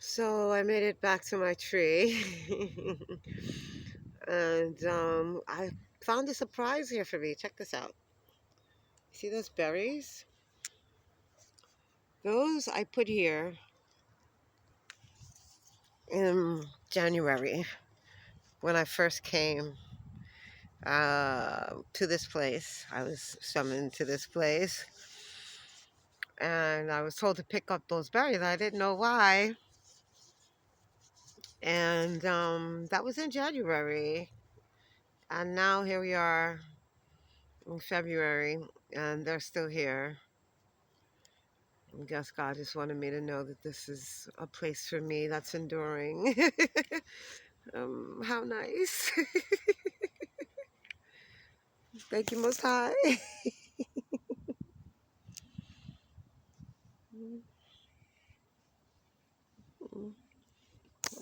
So I made it back to my tree, and I found a surprise here for me. Check this out. See those berries? Those I put here in January when I first came to this place. I was summoned to this place, and I was told to pick up those berries. I didn't know why, and that was in January, and now here we are in February, and they're still here. I guess God just wanted me to know that this is a place for me that's enduring. How nice. Thank you, Most High.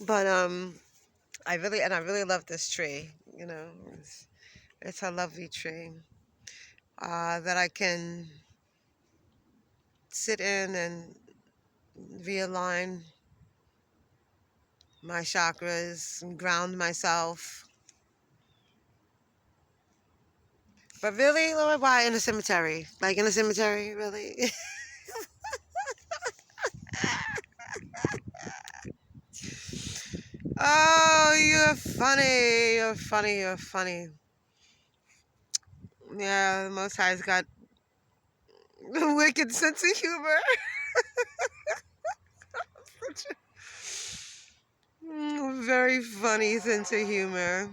But I really love this tree. It's a lovely tree that I can sit in and realign my chakras and ground myself. But really, Lord, why in a cemetery? Like in a cemetery, really? Oh, you're funny. You're funny. You're funny. Yeah, the Most High's got a wicked sense of humor. Very funny sense of humor.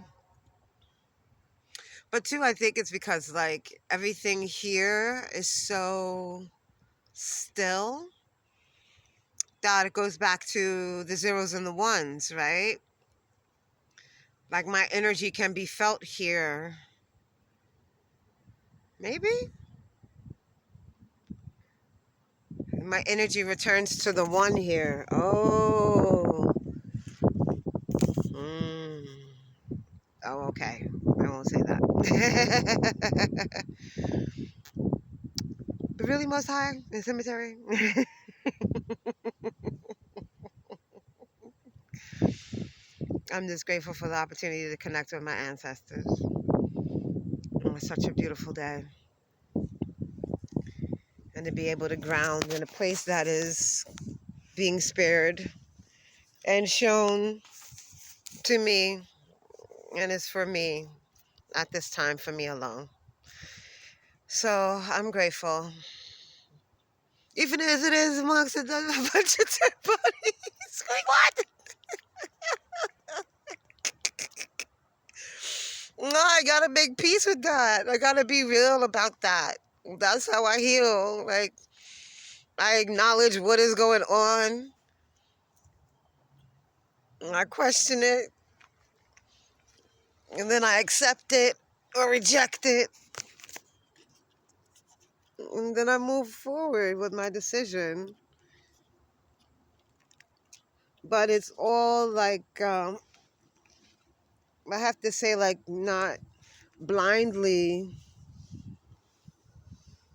But too, I think it's because like everything here is so still that it goes back to the zeros and the ones, right? Like my energy can be felt here. Maybe my energy returns to the one here. Oh. Mm. Oh, okay. I won't say that. But really, Most High, in cemetery. I'm just grateful for the opportunity to connect with my ancestors. It was such a beautiful day. And to be able to ground in a place that is being spared and shown to me and is for me at this time, for me alone. So I'm grateful. Even as it is amongst a bunch of dead bodies. Like, what? No, I gotta make peace with that. I gotta be real about that. That's how I heal. Like, I acknowledge what is going on. I question it. And then I accept it or reject it. And then I move forward with my decision. But it's all like, I have to say, like, not blindly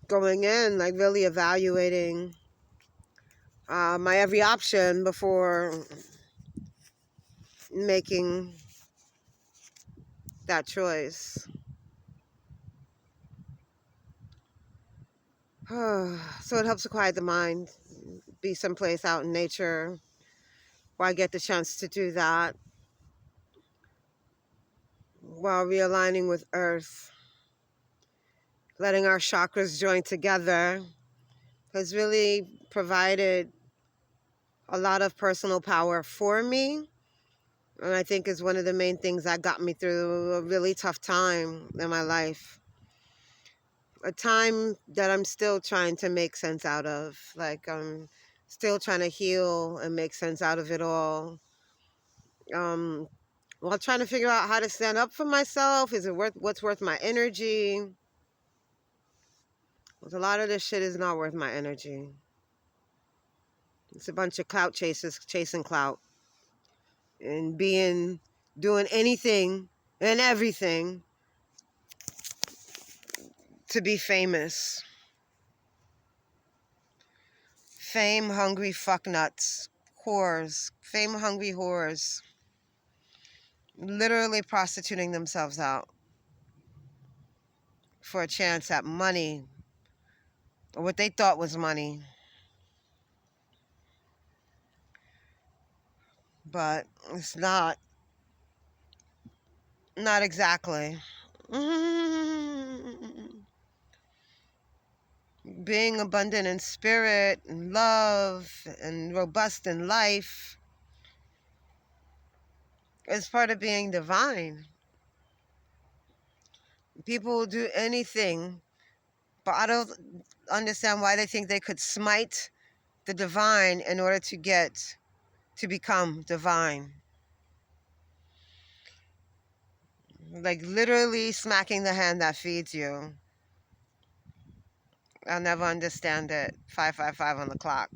going in, like, really evaluating my every option before making that choice. So it helps to quiet the mind, be someplace out in nature where I get the chance to do that while realigning with Earth, letting our chakras join together has really provided a lot of personal power for me. And I think is one of the main things that got me through a really tough time in my life. A time that I'm still trying to make sense out of. Like, I'm still trying to heal and make sense out of it all. Um, while trying to figure out how to stand up for myself. Is it worth what's worth my energy? A lot of this shit is not worth my energy. It's a bunch of clout chasers chasing clout and doing anything and everything to be famous. Fame hungry fuck nuts. whores, fame-hungry whores, literally prostituting themselves out for a chance at money, or what they thought was money. But it's not exactly. Being abundant in spirit and love and robust in life is part of being divine. People will do anything, but I don't understand why they think they could smite the divine in order to become divine. Like literally smacking the hand that feeds you. I'll never understand it. 555 on the clock.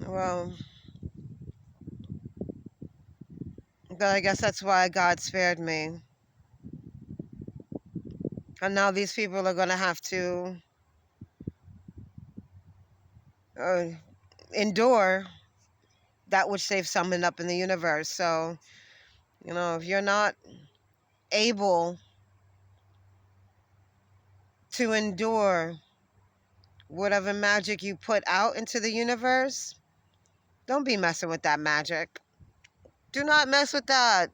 Well, but I guess that's why God spared me. And now these people are going to have to uh, endure that which they've summoned up in the universe. So, if you're not able to endure whatever magic you put out into the universe, don't be messing with that magic. Do not mess with that.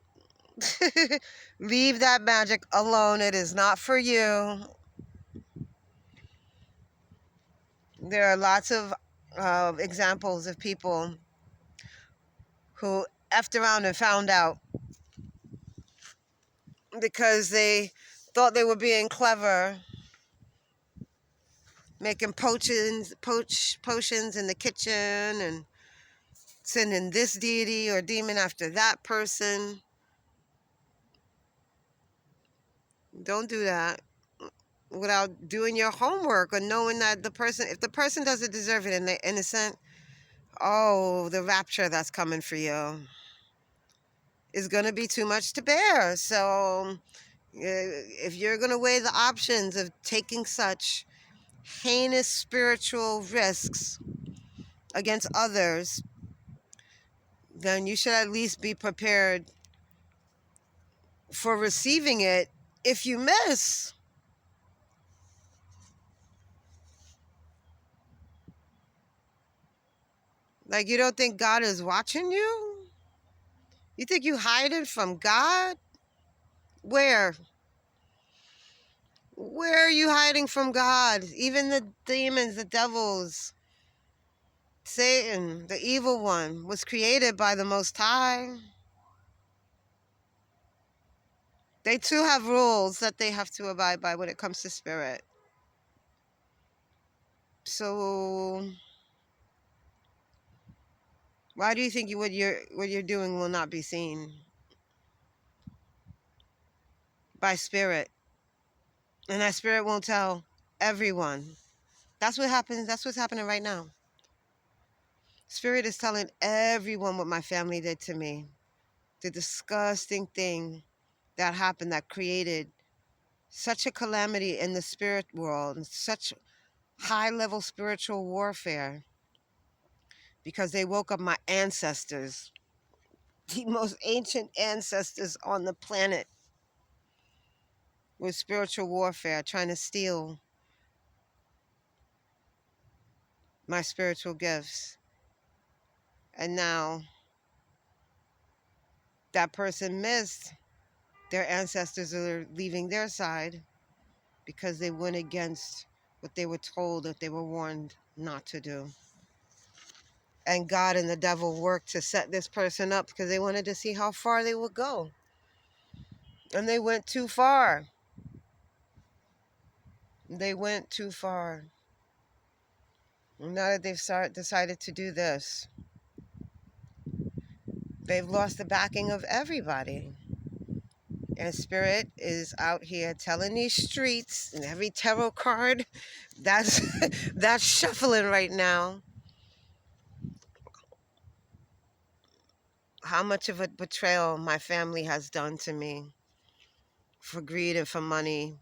Leave that magic alone. It is not for you. There are lots of examples of people who effed around and found out because they thought they were being clever, making potions in the kitchen and sending this deity or demon after that person. Don't do that without doing your homework or knowing that if the person doesn't deserve it and they're innocent, oh, the rapture that's coming for you is going to be too much to bear. So if you're going to weigh the options of taking such heinous spiritual risks against others, then you should at least be prepared for receiving it if you miss. Like, you don't think God is watching you? You think you hiding from God? Where? Where are you hiding from God? Even the demons, the devils, Satan, the evil one, was created by the Most High. They too have rules that they have to abide by when it comes to spirit. So why do you think what you're doing will not be seen by spirit? And that spirit won't tell everyone. That's what happens. That's what's happening right now. Spirit is telling everyone what my family did to me. The disgusting thing that happened that created such a calamity in the spirit world and such high-level spiritual warfare, because they woke up my ancestors, the most ancient ancestors on the planet, with spiritual warfare, trying to steal my spiritual gifts. And now that person missed. Their ancestors are leaving their side because they went against what they were told, that they were warned not to do. And God and the devil worked to set this person up because they wanted to see how far they would go. And they went too far. They went too far. And now that they've decided to do this, they've lost the backing of everybody. And spirit is out here telling these streets and every tarot card that's that's shuffling right now, how much of a betrayal my family has done to me for greed and for money.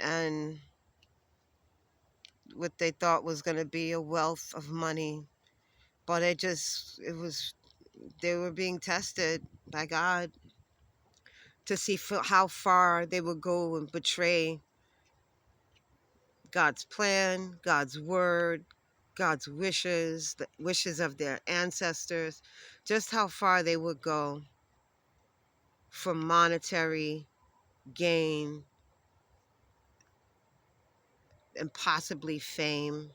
And what they thought was going to be a wealth of money, but they were being tested by God to see how far they would go and betray God's plan, God's word, God's wishes, the wishes of their ancestors, just how far they would go for monetary gain and possibly fame.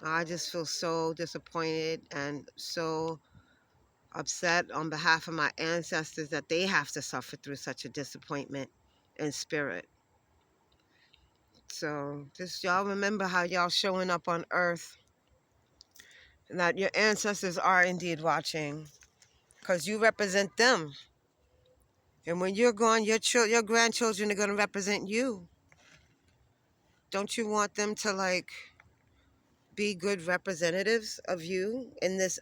I just feel so disappointed and so upset on behalf of my ancestors that they have to suffer through such a disappointment in spirit. So just y'all remember how y'all showing up on earth, and that your ancestors are indeed watching, because you represent them. And when you're gone, your grandchildren are going to represent you. Don't you want them to like be good representatives of you in this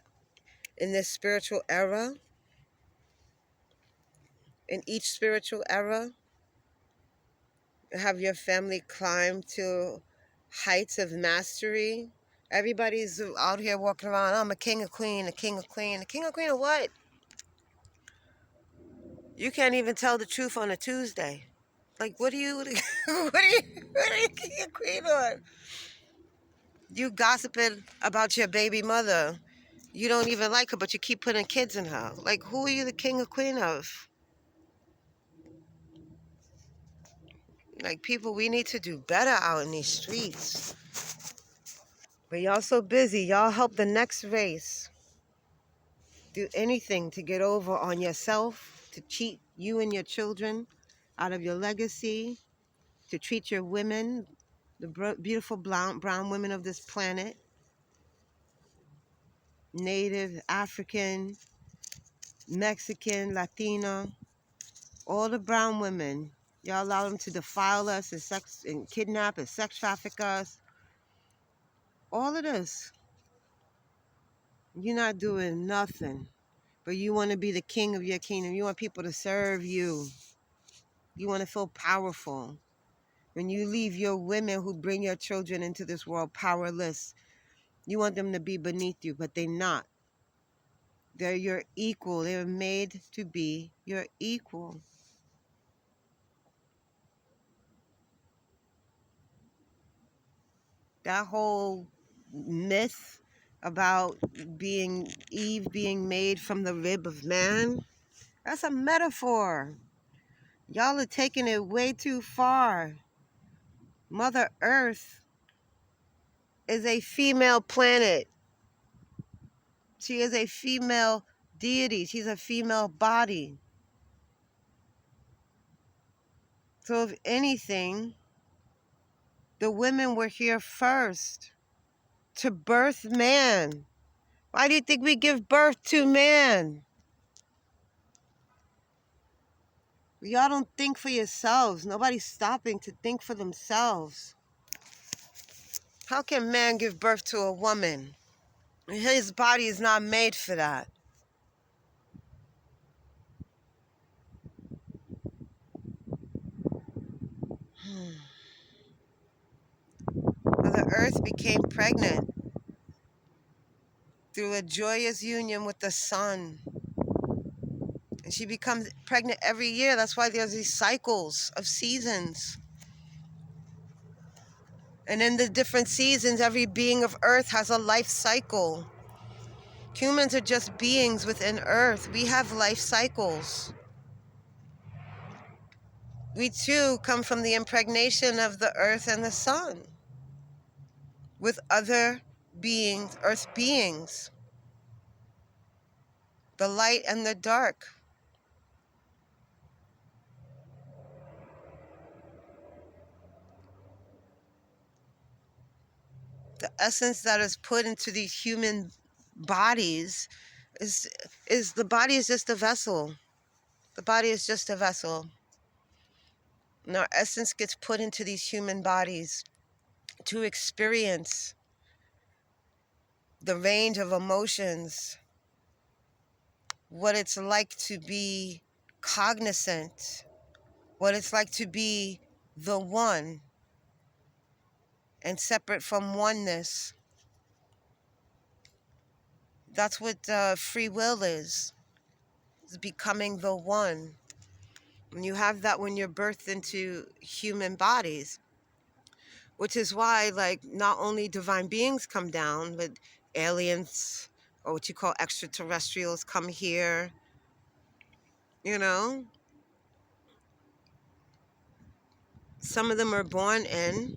spiritual era? In each spiritual era, have your family climb to heights of mastery. Everybody's out here walking around, I'm a king, a queen, a king, a queen. A king, a queen of what? You can't even tell the truth on a Tuesday. Like, what are you, what are you king, a queen on? You gossiping about your baby mother. You don't even like her, but you keep putting kids in her. Like, who are you the king or queen of? Like, people, we need to do better out in these streets. But y'all so busy. Y'all help the next race do anything to get over on yourself, to cheat you and your children out of your legacy, to treat your women, the beautiful brown women of this planet, Native, African, Mexican, Latina, all the brown women. Y'all allow them to defile us and kidnap and sex traffic us. All of this. You're not doing nothing. But you want to be the king of your kingdom. You want people to serve you. You want to feel powerful. When you leave your women who bring your children into this world powerless, you want them to be beneath you, but they're not. They're your equal. They're made to be your equal. That whole myth about Eve being made from the rib of man, that's a metaphor. Y'all are taking it way too far. Mother Earth is a female planet. She is a female deity. She's a female body. So if anything, the women were here first to birth man. Why do you think we give birth to man? Y'all don't think for yourselves. Nobody's stopping to think for themselves. How can man give birth to a woman? His body is not made for that. The earth became pregnant through a joyous union with the sun. And she becomes pregnant every year. That's why there's these cycles of seasons. And in the different seasons, every being of earth has a life cycle. Humans are just beings within earth. We have life cycles. We too come from the impregnation of the earth and the sun with other beings, earth beings, the light and the dark. The essence that is put into these human bodies is the body is just a vessel. The body is just a vessel. And our essence gets put into these human bodies to experience the range of emotions, what it's like to be cognizant, what it's like to be the one, and separate from oneness. That's what free will is becoming the one. And you have that when you're birthed into human bodies, which is why, like, not only divine beings come down, but aliens, or what you call extraterrestrials, come here, you know? Some of them are born in,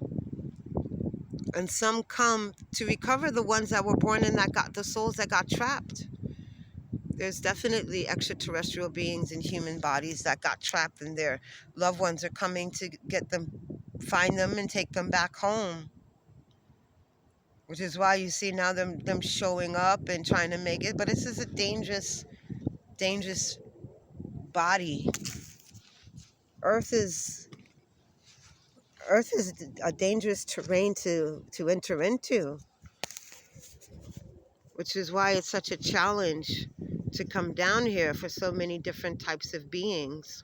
and some come to recover the ones that were born in, that got the souls that got trapped. There's definitely extraterrestrial beings in human bodies that got trapped, and their loved ones are coming to get them, find them, and take them back home. Which is why you see now them showing up and trying to make it. But this is a dangerous, dangerous body. Earth is a dangerous terrain to enter into. Which is why it's such a challenge to come down here for so many different types of beings.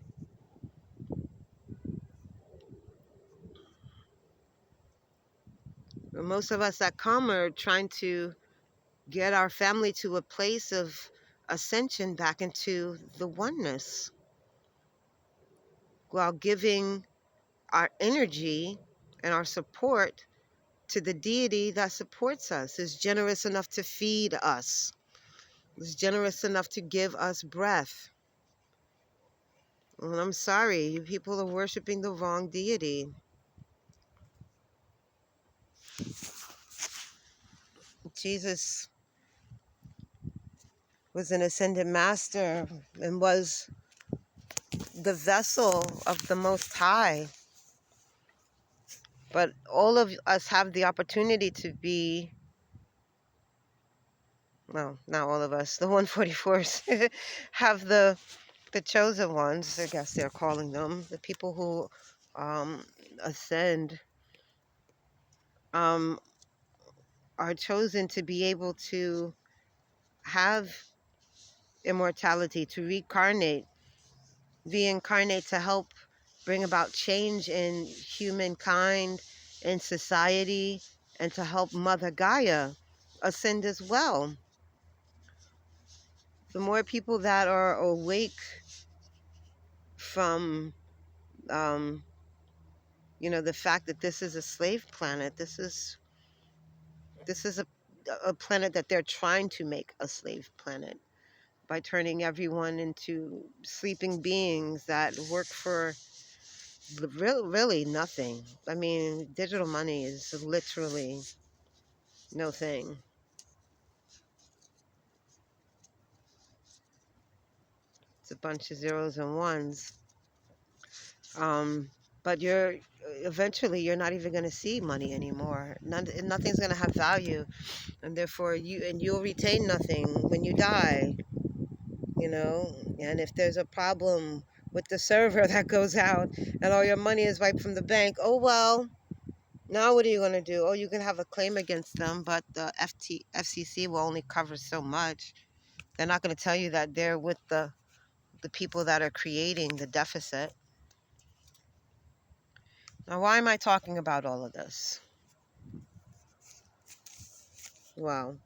But most of us that come are trying to get our family to a place of ascension back into the oneness, while giving our energy and our support to the deity that supports us, is generous enough to feed us, is generous enough to give us breath. And I'm sorry, you people are worshiping the wrong deity. Jesus was an ascended master and was the vessel of the Most High. But all of us have the opportunity to be, well, not all of us, the 144s have the chosen ones, I guess they're calling them, the people who ascend, um, are chosen to be able to have immortality, to reincarnate to help bring about change in humankind, in society, and to help Mother Gaia ascend as well. The more people that are awake from, the fact that this is a slave planet, this is a planet that they're trying to make a slave planet by turning everyone into sleeping beings that work for really nothing. I mean, digital money is literally no thing. It's a bunch of zeros and ones. But eventually you're not even going to see money anymore. Nothing's going to have value, and therefore you'll retain nothing when you die. And if there's a problem with the server that goes out and all your money is wiped from the bank, oh well. Now what are you going to do? Oh, you can have a claim against them, but the FCC will only cover so much. They're not going to tell you that they're with the people that are creating the deficit. Now, why am I talking about all of this? Well,